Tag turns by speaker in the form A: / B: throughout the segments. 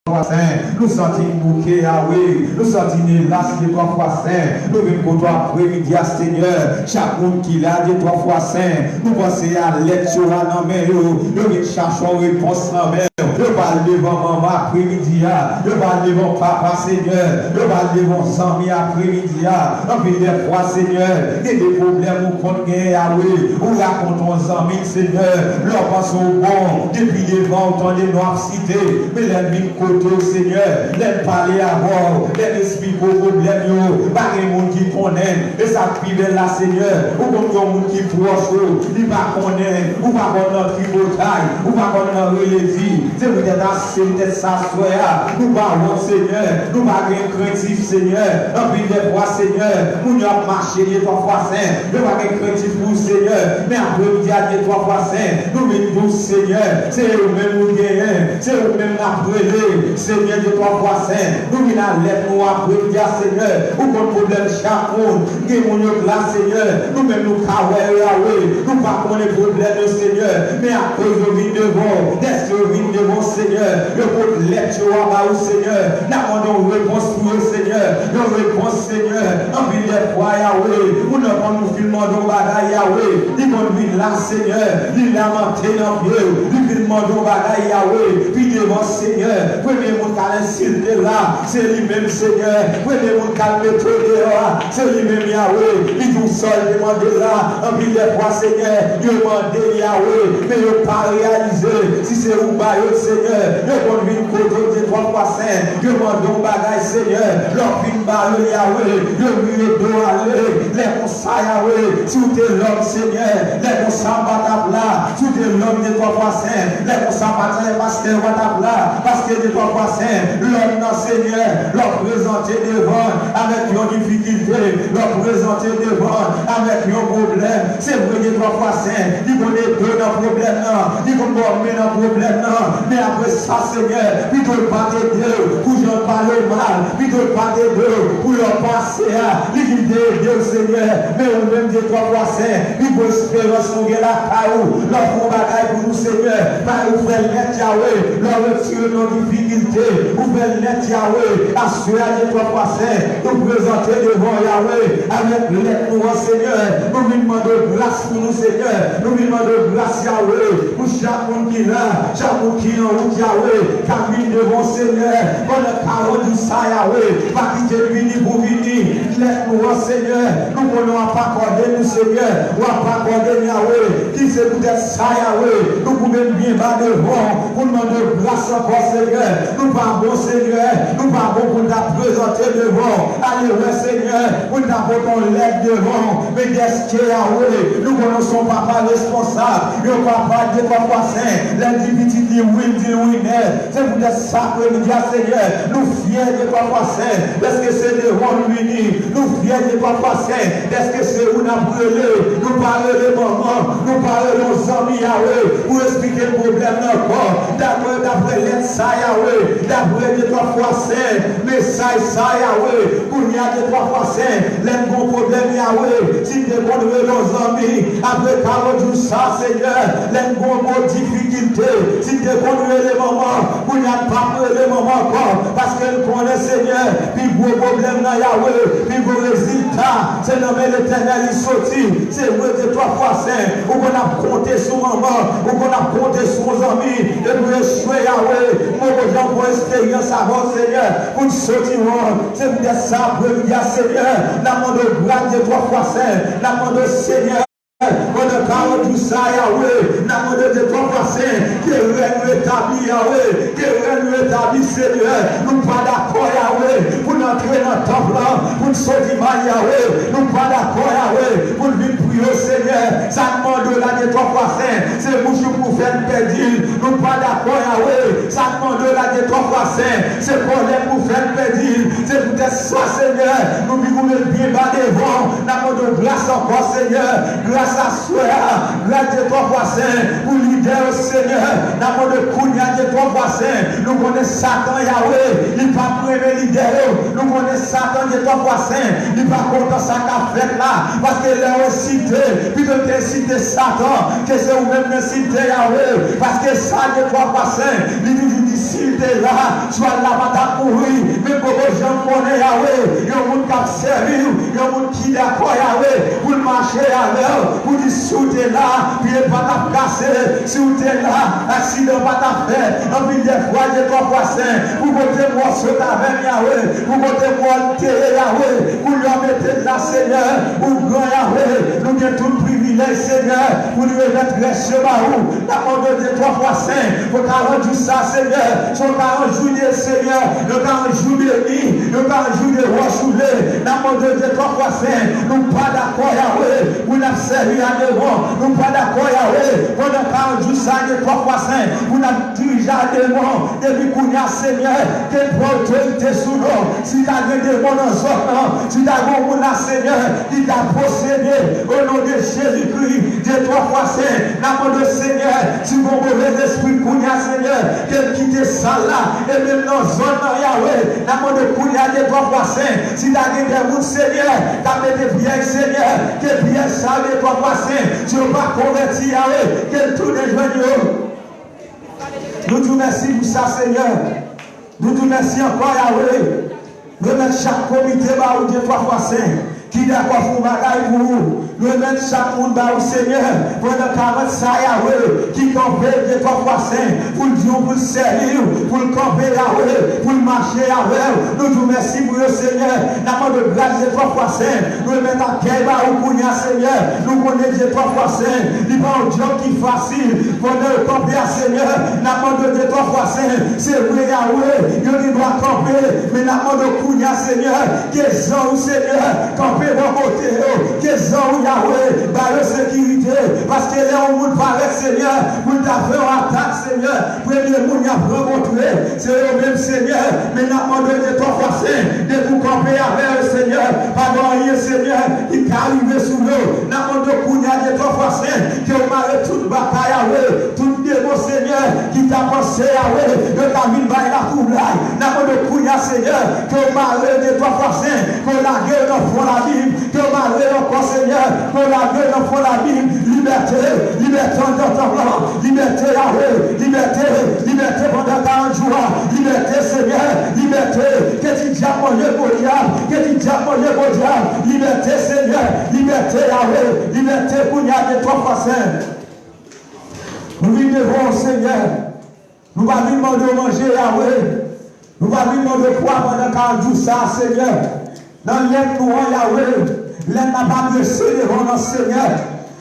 A: nous sentons bouquet à oui, nous sentons las de 3 fois saint, nous venons pour toi après-midi à Seigneur, chaque monde qui l'a de 3 fois saint, nous pensons à l'aide sur la main, nous venons chercher une réponse en main, nous parlons devant maman après-midi, nous parlons devant papa Seigneur, nous parlons devant amis après-midi, nous puis des fois Seigneur, il y a des problèmes où qu'on gagne à oui, où racontons aux amis Seigneur, leur pensons bon, depuis devant autant de noirs cités, mais l'ennemi Seigneur, les parler à vous, les expliquer vos problèmes, pas les gens qui connaissent, et ça prive là, Seigneur, ou comme les gens qui proches, ils ne connaissent, ou pas qu'on a tribotaille, ou pas qu'on a relévi, c'est peut-être ça, nous parlons, Seigneur, nous parlons craintif, Seigneur, en plus des fois, Seigneur, nous avons marché les 3 fois saint, nous parlons craintif pour Seigneur, mais après, nous avons les 3 fois saint, nous venons, Seigneur, c'est eux-mêmes nous gagnons, c'est eux-mêmes nous Seigneur de 3 fois saint, nous venons à l'aide, nous après, Seigneur, ou qu'on problème chaque monde, qui est mon là, Seigneur, nous-mêmes nous kawé, nous pas qu'on les problèmes, Seigneur, mais après, je vis devant, est-ce que je vis devant, Seigneur, le pour l'aide, tu vois, Seigneur, nous avons une réponse pour le Seigneur, une réponse, Seigneur, en vie des fois, Yahweh, nous n'avons nous filmons de bagaille, Yahweh, ils vont venir là, Seigneur, ils lamentent dans pied, ils filmons de bagaille, Yahweh, puis devant, Seigneur, premier monde qui a insulté là, c'est lui-même Seigneur. Premier monde qui a métro dehors, c'est lui-même Yahweh. Il nous seul demande là, en plus des fois Seigneur, il demande Yahweh, mais il n'a pas réalisé. Si c'est où bail Seigneur, il va venir côté de 3 fois saint, il demande un bagage Seigneur, leur fin bail Yahweh, il veut doit aller, les conseils Yahweh, si vous êtes l'homme Seigneur, les conseils battent là, si vous êtes l'homme de 3 fois saint, les conseils battent pasteur là, parce que de 3 fois saint, l'homme dans Seigneur, leur présenter devant avec une difficulté, leur présenter devant avec un problème. C'est vrai que 3 fois saint, ils connaissent deux dans le problème, ils connaissent dans le problème, mais après ça, Seigneur, ils ne doivent pas t'aider pour j'en parle mal, ils ne doivent pas t'aider pour leur passer, ils disent Dieu Seigneur, mais au même des 3 fois saint, ils vont espérer son gars la caillou, leur font bagaille pour nous, Seigneur, par où faire l'être Yahweh, leur retirer nos difficultés, vous faites l'être Yahweh, assurer les 3 fois saint, nous présenter devant Yahweh, avec l'être nous, Seigneur, nous lui demandons grâce pour nous, Seigneur, nous lui demandons grâce Yahweh, pour chaque monde qui est là, chaque monde qui est en route Yahweh, camine devant Seigneur, pour le parole du ça Yahweh, pas quitter venir pour venir, l'être nous, Seigneur, nous ne pouvons pas accorder nous, Seigneur, ou pas accorder Yahweh, qui c'est peut-être ça Yahweh, nous pouvons bien bas devant, pour demander grâce encore, Seigneur, nous pas bon, Seigneur, nous pas bon pour nous présenter devant, allez, ouais, Seigneur, pour nous apporter l'aide devant, mais qu'est-ce qu'il y a, oui, nous connaissons papa responsable, le papa de 3 fois saint, l'individu dit oui, c'est pour être sacré, Seigneur, nous fiers de 3 fois saint, parce que c'est devant nous unis, nous fiers de 3 fois saint, parce que c'est où nous avons brûlé, nous parlons de moments, nous parlons de nos amis, Yahweh, pour expliquer le problème de notre corps, d'après l'aide, ça, Yahweh, d'après les 3 fois saint, mais ça, Yahweh, pour y a des 3 fois saint, les bons problèmes, Yahweh, si tu connais nos amis, après parole du ça, Seigneur, les bons difficultés, si tu connais les moments, pour n'y a pas les moments encore, parce qu'elle connaît, Seigneur, puis vos problèmes, Yahweh, puis vos résultats, c'est nommé l'éternel, il sortit, c'est vrai de 3 fois saint, ou qu'on a compté sur maman, ou qu'on a compté sur nos amis, et pour échouer, Yahweh, mon gens pour expérience avant, Seigneur, pour sortir, c'est peut-être ça, pour dire, Seigneur, la main de grâce de 3 fois saint, la main de Seigneur, pour le parole du ça, Yahweh, la main de 3 fois saint, que règne établi, Yahweh, que règne établi, Seigneur, nous pas d'accord, Yahweh, pour entrer dans le temple, pour nous sortir mal, Yahweh, nous pas d'accord, Yahweh, pour venir prier, Seigneur, ça demande là de 3 fois saint, c'est bouche pour faire perdre, nous pas d'accord, Yahweh, ça demande là de 3 fois saint, c'est problème pour faire perdre, c'est peut-être ça, Seigneur, nous vivons bien bas devant, la main de grâce encore, Seigneur, grâce à soi, grâce de 3 fois saint, pour leader, Seigneur, la main de Kounia de 3 fois saint, nous connaissons Satan, Yahweh, il pas premier leader, nous connaissons Satan de 3 fois saint, il pas content ça qu'a fait là, parce que là, cité, puis de citer Satan, que c'est vous-même de citer Yahweh, parce que ça de 3 fois saint, il toujours dit si il était là, soit là, pas ta mourir, mais pour que gens connaissent Yahweh, il y a un monde qui a servi, il y a un monde qui est d'accord Yahweh, pour marcher avec, pour dire si vous êtes là, puis il pas ta casser, si vous êtes là, accident pas ta fait, en ville des fois, j'ai 3 fois 5, pour côté moi, ce avec Yahweh, pour côté moi, Yahweh, pour lui mettre là, Seigneur, pour grand Yahweh, nous avons tout le privilège, Seigneur, pour lui mettre chez Mahou, la mort de 3 fois 5, pour 40 jours ça, Seigneur, sur 40 jours, Seigneur, le 40 jours de nuit, le 40 jours de rochoulé, la mort de 3 fois 5, nous pas d'accord, Yahweh, vous n'avez servi à devant, nous pas d'accord, Yahweh, pendant 40 jours ça, 3 fois 5, vous n'avez dirigé à devant, depuis qu'on y a, Seigneur, quelle autorité sous nous, si tu as des démons dans zone, si tu as des démons, Seigneur, qui t'a possédé, au nom de Jésus-Christ, de 3 fois 5, la mort de Seigneur, si mon mauvais esprit Kounia, Seigneur, qu'elle quitte ça là, et même dans zone Yahweh, la mort de Kounia de 3 fois 5, si tu as des démons, Seigneur, tu as mis des biens, Seigneur, que bien ça de 3 fois 5, tu ne vas pas convertir Yahweh, qu'elle tourne les joignons. Nous te remercions pour ça, Seigneur. Nous te remercions encore, Yahweh. Nous remercions chaque comité, bah, Dieu 3 fois 5. Qui d'accord pour bagaille pour vous. Nous remercions chaque monde, bah, Seigneur. Pendant 40 ça, Yahweh. Qui campait Dieu 3 fois 5. Pour le Dieu, pour le servir. Pour le camper, Yahweh. Pour le marcher, Yahweh. Nous te remercions pour le Seigneur. Nous de grâce Dieu 3 fois 5. Nous remettons à quel bah, ou Kounia, Seigneur. Nous connaissons Dieu 3 fois 5. Il va un job qui est facile. Pendant le camper, Seigneur. Nous de Dieu 3 fois 5. C'est vrai, Yahweh. Il doit camper. Mais nous de Kounia, Seigneur. Qu'est-ce que Seigneur. Camper bon côté. Qu'est-ce que Yahweh. Par la sécurité. Parce qu'il est au monde par Seigneur. Pour faire une attaque, Seigneur. Premier monde y a rencontré. C'est le même Seigneur. Mais nous de Dieu 3 fois 5. De vous camper avec le Seigneur. Pardon, Seigneur. Qui est arrivé sous nous. Nous de Kounia de 3 fois 5. Qui a marré toute bataille, Yahweh. Tout démon, Seigneur. Qui t'a pensé, Yahweh. De ta ville, la couvraille. Nous de Kounia, Seigneur. Qui a marré de 3 fois 5. Qu'on la gueule dans la Bible. Qui a marré encore, Seigneur. Qu'on la gueule dans la Bible. Liberté. Liberté en temps. Liberté, Yahweh. Liberté. Liberté pendant 40 jours. Liberté, Seigneur. Liberté. Que tu diable manger pour diable. Que tu diable manger pour diable. Liberté, Seigneur. Liberté, Yahweh. Liberté pour y aller 3 fois 5. Nous vivons devant Seigneur. Nous va vivre de manger, Yahweh. Nous va vivre de poids pendant 40 jours, ça, Seigneur. Dans l'aide nous, Yahweh. L'aide n'a pas blessé devant notre Seigneur.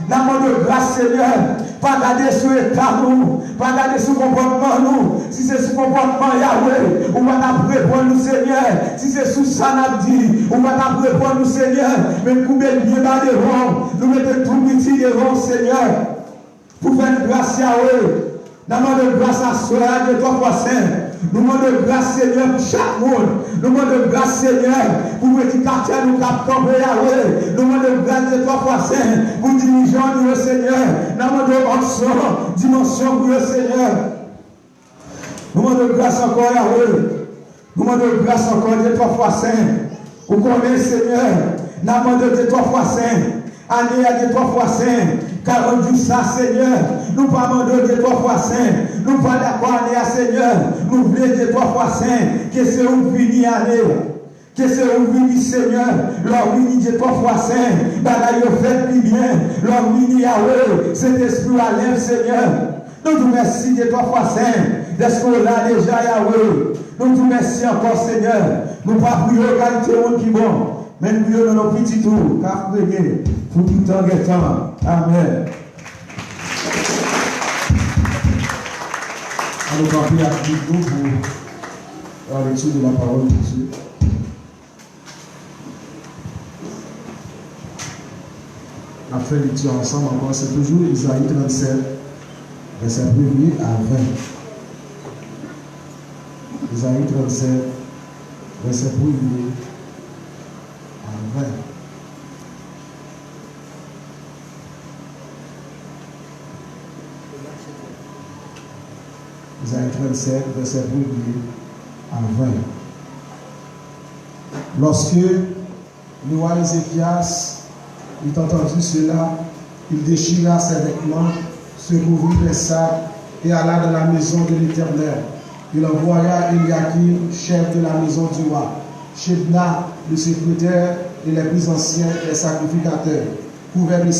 A: Dans de grâce, Seigneur. Pas garder sur l'état, nous. Pas garder sur le comportement, nous. Si c'est sur le comportement, Yahweh, on va répondre, nous, Seigneur. Si c'est sous ça, nous dit, on va répondre, nous, Seigneur. Mais nous mettons bien bas devant. Nous mettons tout petit devant, Seigneur. Pour faire une grâce, Yahweh. Dans de grâce à soi, de 3 fois 5. Nous demandons de grâce, Seigneur, pour chaque monde. Nous demandons de grâce, Seigneur, pour petit quartier, nous captons, Yahweh. Nous demandons de grâce de 3 fois 5 pour dirigeants, nous, le Seigneur. Nous demandons de dimension pour le Seigneur. Nous demandons de grâce encore, Yahweh. Nous demandons de grâce encore de 3 fois 5. Vous connaissez, Seigneur. Nous demandons de 3 fois 5. Année à 3 fois 5. 40 jours ça, Seigneur. Nous pas demander de 3 fois 5. Nous pas d'accord année à Seigneur. Nous voulons de 3 fois 5. Que c'est où fini année. Que c'est où fini Seigneur. Leur fini de 3 fois 5. Bagaille fait plus bien. Leur fini Yahweh. Cet esprit à l'aime, Seigneur. Nous te remercions de 3 fois 5. D'être là déjà, Yahweh. Nous te remercions encore, Seigneur. Nous pas prier qualité monde qui bon. Mais nous prions dans nos petits tours. Car prier. Pour tout temps et temps. Amen.
B: On va prier avec nous pour la lecture de la parole de Dieu. On a fait lecture ensemble encore. C'est toujours Isaïe 37, verset 1er à 20. Isaïe 37, verset 1er à 20. Isaïe 37, verset 1 à 20. Lorsque le roi Ézéchias eut entendu cela, il déchira ses vêtements, se couvrit les sacs et alla dans la maison de l'Éternel. Il envoya Eliakim, chef de la maison du roi, Shebna, le secrétaire, et les plus anciens, les sacrificateurs, gouvernaient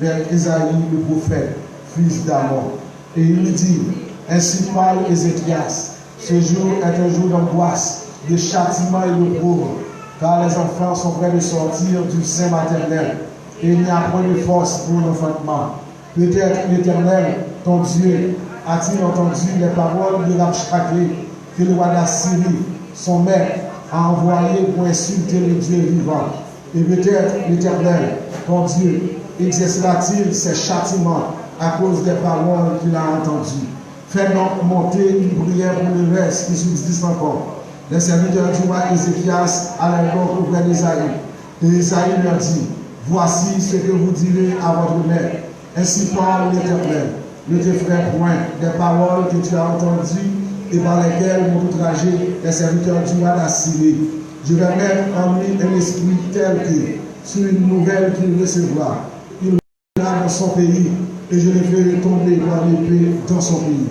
B: vers Ésaïe, le prophète, fils d'Amon. Et il lui dit, ainsi parle Ézéchias, ce jour est un jour d'angoisse, de châtiment et de pauvre, car les enfants sont prêts de sortir du sein maternel, et il n'y a point de force pour l'enfantement. Peut-être l'Éternel, ton Dieu, a-t-il entendu les paroles de Rabshakeh, que le roi d'Assyrie, son maître, a envoyé pour insulter le Dieu vivant. Et peut-être l'Éternel, ton Dieu, exercera-t-il ses châtiments à cause des paroles qu'il a entendues. Fais donc monter une prière pour le reste qui subsiste encore. Les serviteurs du roi Ézéchias allaient donc auprès d'Ésaïe. Et Ésaïe leur dit, voici ce que vous direz à votre mère. Ainsi parle l'Éternel. Ne t'effraie point des paroles que tu as entendues et par lesquelles m'ont outragé les serviteurs du roi d'Assyrie. Je vais mettre en lui un esprit tel que, sur une nouvelle qu'il recevra, il ira dans son pays et je le ferai tomber par l'épée dans son pays.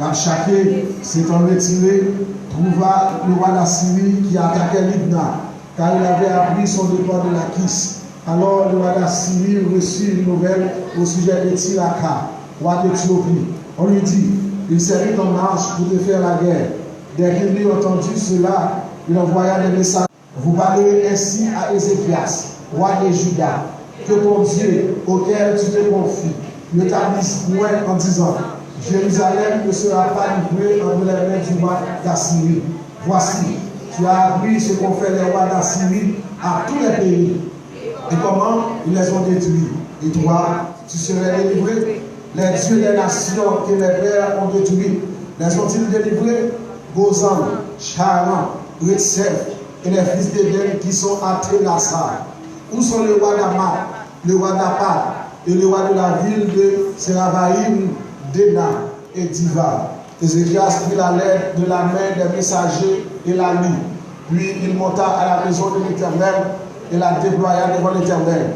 B: Rabshakeh, s'étant retiré, trouva le roi d'Assyrie qui attaquait Libna, car il avait appris son départ de Lachish. Alors le roi d'Assyrie reçut une nouvelle au sujet de Tiraka, roi d'Éthiopie. On lui dit, il s'est mis en marche pour te faire la guerre. Dès qu'il eut entendu cela, il envoya des messages. Vous parlerez ainsi à Ézéchias, roi de Juda, que ton Dieu, auquel tu te confies, ne t'ablisse point en disant, Jérusalem ne sera pas livrée entre les mains du roi d'Assyrie. Voici, tu as appris ce qu'ont fait les rois d'Assyrie à tous les pays, et comment ils les ont détruits. Et toi, tu serais délivré. Les dieux des nations que les pères ont détruits, les ont-ils délivrés? Gozan, Charan, Retsef et les fils d'Éden qui sont à Télassa. Où sont le roi d'Amat, le roi d'Apad et le roi de la ville de Seravaïm, Déna et Diva? Ézéchias prit la lettre de la main des messagers et la lut. Puis il monta à la maison de l'Éternel et la déploya devant l'Éternel,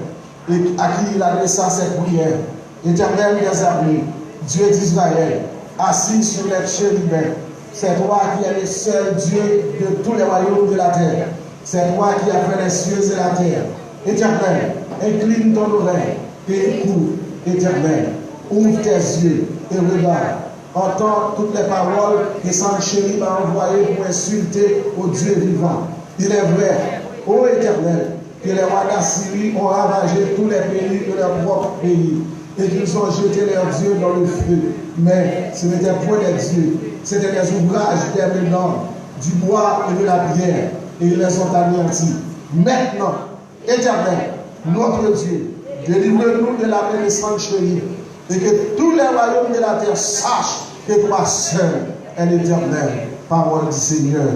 B: et à qui il adressa ses prières. Éternel des armées, Dieu d'Israël, assis sur les chérubins, c'est toi qui es le seul Dieu de tous les royaumes de la terre. C'est toi qui as fait les cieux et la terre. Éternel, incline ton oreille et écoute. Éternel, ouvre tes yeux et regarde. Entends toutes les paroles que Sanchérib a envoyées pour insulter au Dieu vivant. Il est vrai, ô Éternel, que les rois d'Assyrie ont ravagé tous les pays de leur propre pays, et qu'ils ont jeté leurs dieux dans le feu. Mais ce n'était point des dieux, c'était des ouvrages des ménons, du bois et de la pierre, et ils les ont anéantis. Maintenant, Éternel, notre Dieu, délivre-nous de la main de Sanchérib, et que tous les royaumes de la terre sachent que toi seul est l'Éternel. Parole du Seigneur.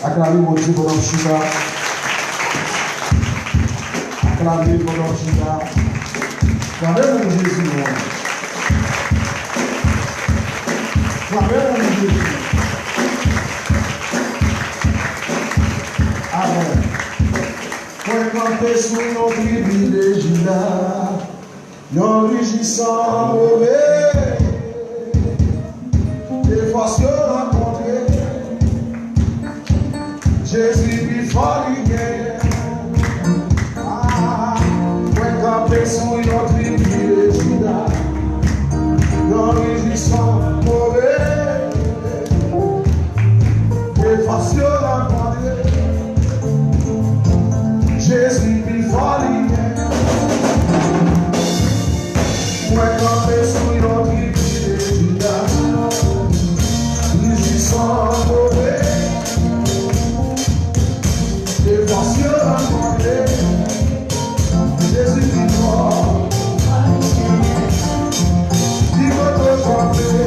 B: Acclamez mon Dieu pour l'Amchida. Acclamez pour l'Amchida. Acclamez mon Jésus. Acclamez mon Jésus. Amen. Pour camper sous nos privilèges là, yon rugissant mauvais, des forces rencontrées, Jésus lui fort lumière. Pour camper sous nos privilèges là, yon rugissant mauvais, des forces rencontrées, Jésus lui fort lumière. Moi camper sous yon privilège là, ils y sont mauvais, les forces rencontrées, Jésus dit fort, il faut te camper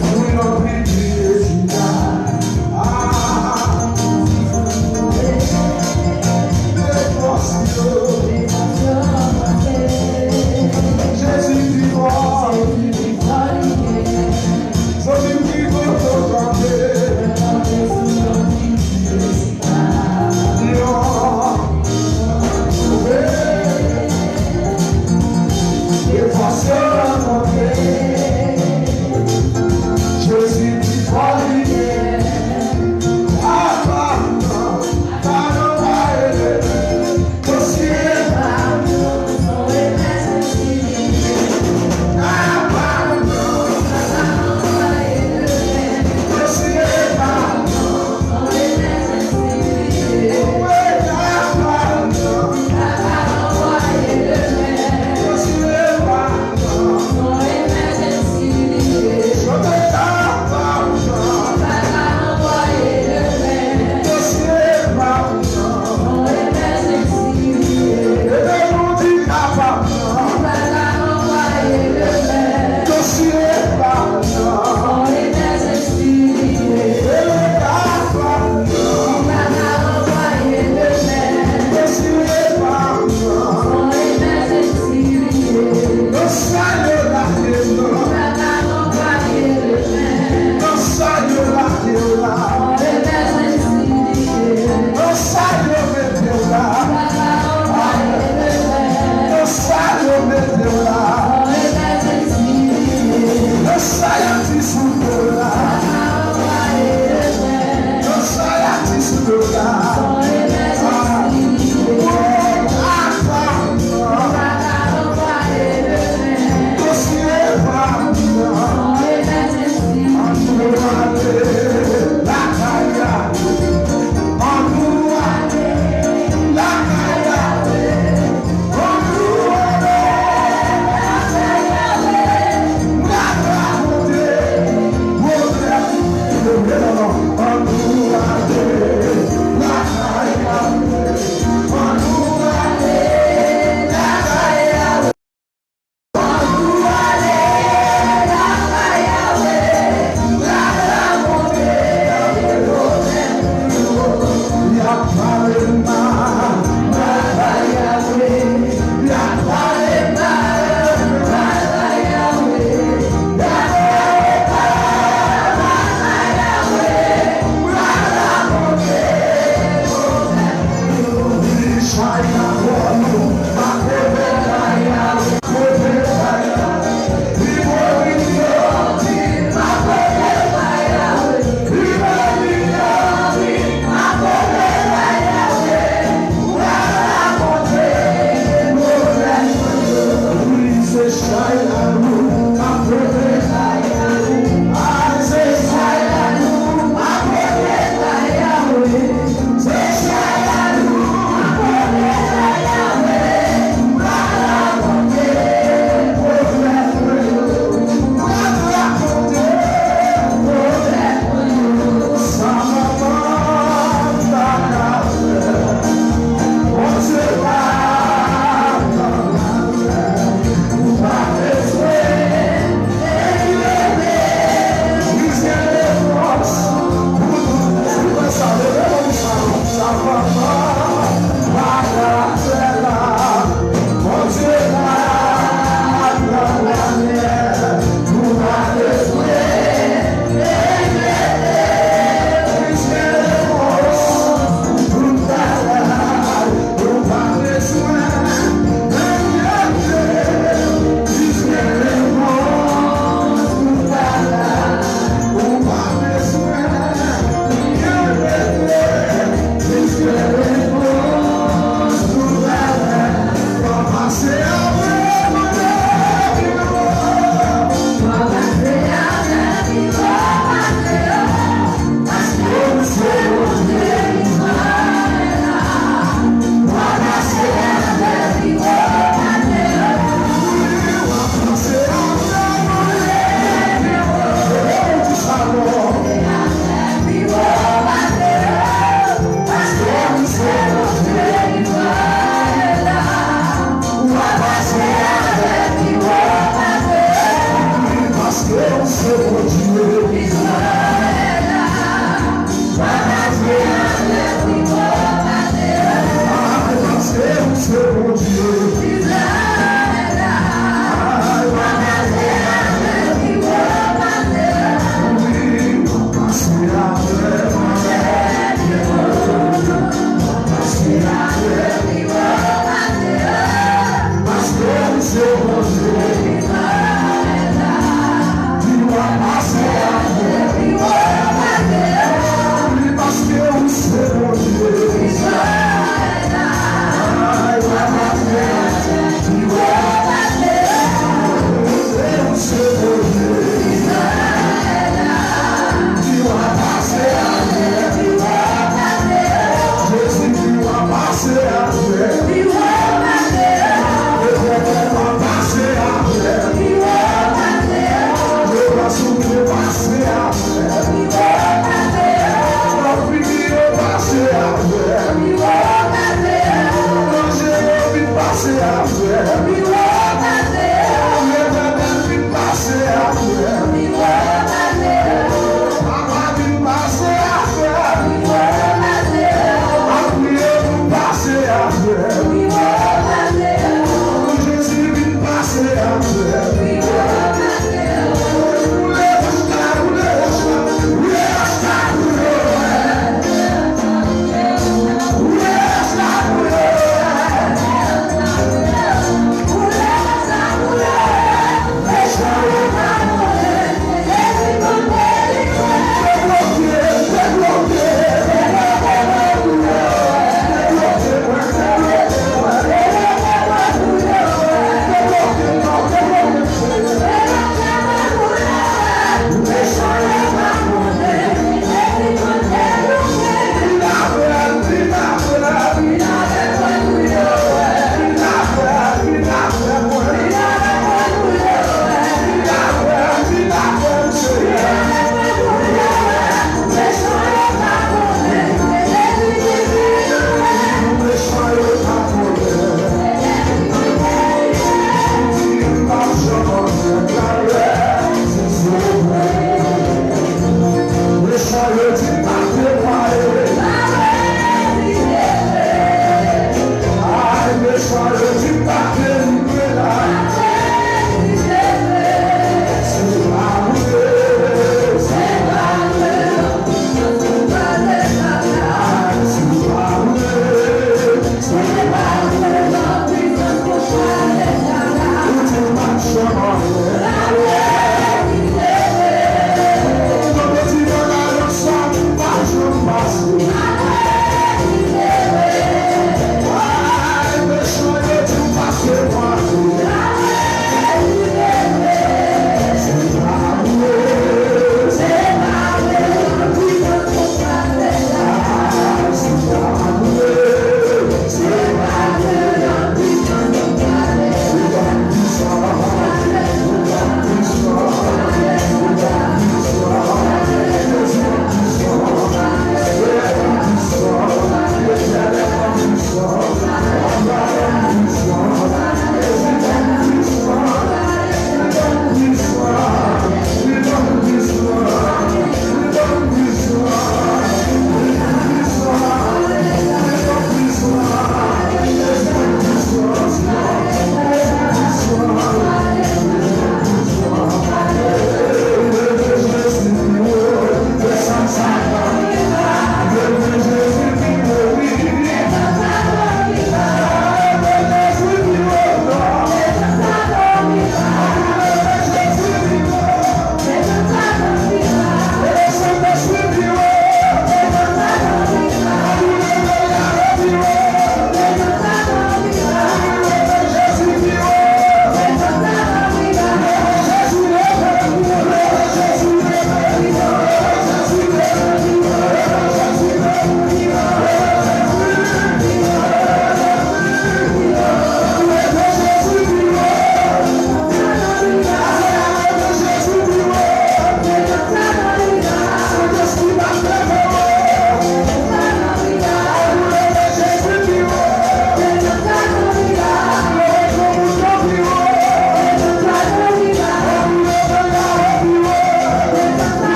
B: sous yon privilège là.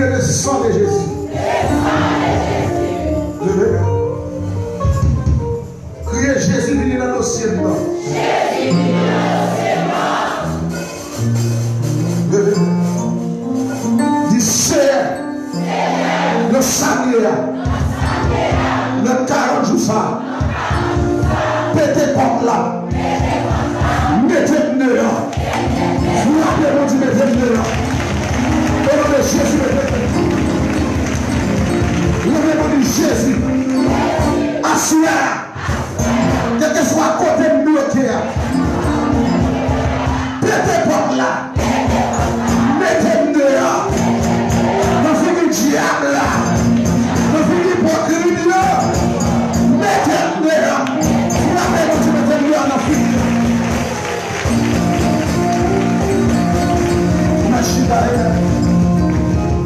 B: Criez le sang de Jésus. Levez. Criez Jésus venu dans le dossier blanc. Levez. Dis Seigneur, le samedi, le 40 jours ça. Pétez porte là. Mettez-le dehors. Vous rappelez-moi du mettez-le dehors. Au nom de Jésus, mettez-le. Levez-moi du Jésus. Assis. Quel que soit côté bloqué. Pétez porte là. Mettez-le dehors. Dans le diable là. Dans l'hypocrite là. Mettez-le dehors. Rappelez-moi du mettez-le dehors dans le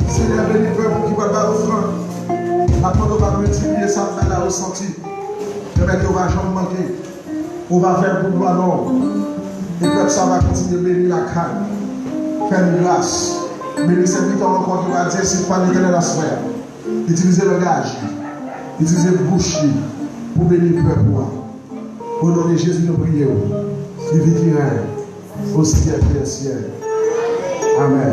B: Seigneur, bénis le peuple qui va pas offrande. Après, on va multiplier ça, on va ressentir. Le mec, on va jamais manquer. On va faire pour gloire non. Et puis, ça va continuer à bénir la canne. Faire une grâce. Bénir cette victoire encore qui va dire c'est pas l'éternel la sphère. Utiliser le langage. Utiliser le bouche pour bénir le peuple. Au nom de Jésus, nous prions. Divine qui règne. Au ciel et au ciel. Amen.